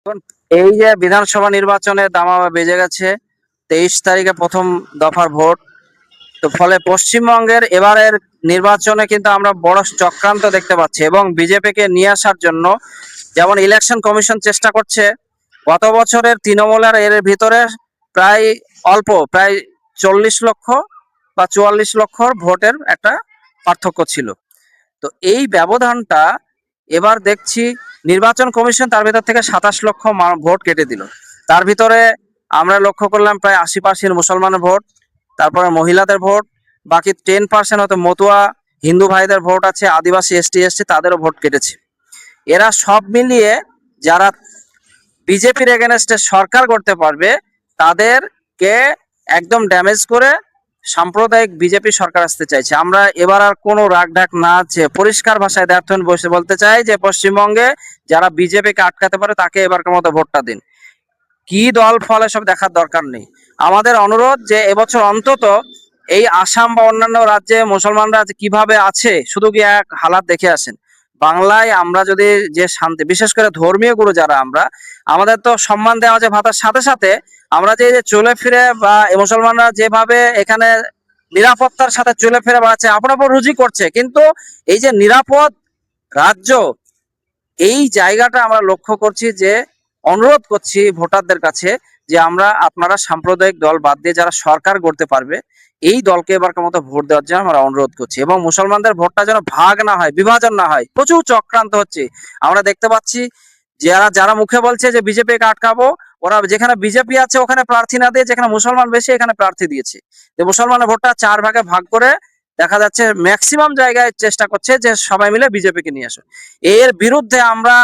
এখন এই যে বিধানসভা নির্বাচনের দামামা বেজে গেছে, 23 তারিখে প্রথম দফার ভোট। তো ফলে পশ্চিমবঙ্গের এবারের নির্বাচনে কিন্তু আমরা বড় চক্রান্ত দেখতে পাচ্ছি এবং বিজেপিকে নিয়ে আসার জন্য যেমন ইলেকশন কমিশন চেষ্টা করছে। গত বছরের তৃণমূলের এর ভিতরে প্রায় প্রায় 40 লক্ষ বা 44 লক্ষ ভোটের একটা পার্থক্য ছিল। তো এই ব্যবধানটা এবার দেখছি নির্বাচন কমিশন তার ভিতর থেকে 27 লক্ষ ভোট কেটে দিল। তার ভিতরে আমরা লক্ষ্য করলাম প্রায় 80% মুসলমানের ভোট, তারপরে মহিলাদের ভোট, বাকি 10% হয়তো মতুয়া হিন্দু ভাইদের ভোট আছে, আদিবাসী এসটি তাদেরও ভোট কেটেছে। এরা সব মিলিয়ে যারা বিজেপির এগেনস্টে সরকার করতে পারবে তাদেরকে একদম ড্যামেজ করে সাম্প্রদায়িক বিজেপি সরকার আসতে চাইছে। আমরা এবার আর কোনো রাগ ঢাক না আছে পরিষ্কার ভাষায় দ্ব্যর্থহীন বসে বলতে চাই যে পশ্চিমবঙ্গে যারা বিজেপিকে আটকাতে পারে তাকে এবারকার মতো ভোটটা দিন। কি দল ফল এসব দেখার দরকার নেই। আমাদের অনুরোধ যে এবছর অন্তত এই আসাম বা অন্যান্য রাজ্যে মুসলমানরা কিভাবে আছে শুধু কি এক হালাত দেখে আসেন। বাংলায় আমরা যদি যে শান্তি, বিশেষ করে ধর্মীয় গুরু যারা আমরা, আমাদের তো সম্মান দেওয়া যে ভাতার সাথে সাথে আমরা যে চলে ফিরে বা মুসলমানরা যেভাবে এখানে নিরাপত্তার সাথে চলে ফিরে বেড়াচ্ছে, আপন রুজি করছে, কিন্তু এই যে নিরাপদ রাজ্য, এই জায়গাটা আমরা লক্ষ্য করছি যে অনুরোধ করছি ভোটারদের কাছে যে আপনারা সাম্প্রদায়িক দল বাদ দিয়ে যারা সরকার গড়তে পারবে এই দলকে এবারকার মতো ভোট দেওয়ার জন্য আমরা অনুরোধ করছি। এবং মুসলমানদের ভোটটা যেন ভাগ না হয়, বিভাজন না হয়। প্রচুর চক্রান্ত হচ্ছে আমরা দেখতে পাচ্ছি। যারা যারা মুখে বলছে যে বিজেপিকে আটকাবো, ওরা যেখানে বিজেপি আছে ওখানে প্রার্থী না দিয়ে যেখানে মুসলমান বেশি এখানে প্রার্থী দিয়েছে। যে মুসলমানের ভোটটা 4 ভাগে ভাগ করে দেখা যাচ্ছে ম্যাক্সিমাম জায়গায় চেষ্টা করছে যে সবাই মিলে বিজেপিকে নিয়ে আসে। এর বিরুদ্ধে আমরা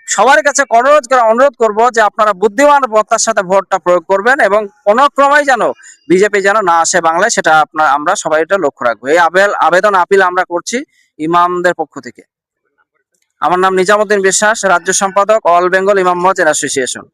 সবার কাছে অনুরোধ করব যে আপনারা বুদ্ধিমান বক্তার সাথে ভোটটা প্রয়োগ করবেন এবং কোনো ক্রমেই যেন বিজেপি যেন না আসে বাংলায়, সেটা আমরা সবাই এটা লক্ষ্য রাখবো। এই আবেদন আপিল আমরা করছি ইমামদের পক্ষ থেকে। আমার নাম নিজামুদ্দিন বিশ্বাস, রাজ্য সম্পাদক অল বেঙ্গল ইমাম মহাজেন অ্যাসোসিয়েশন।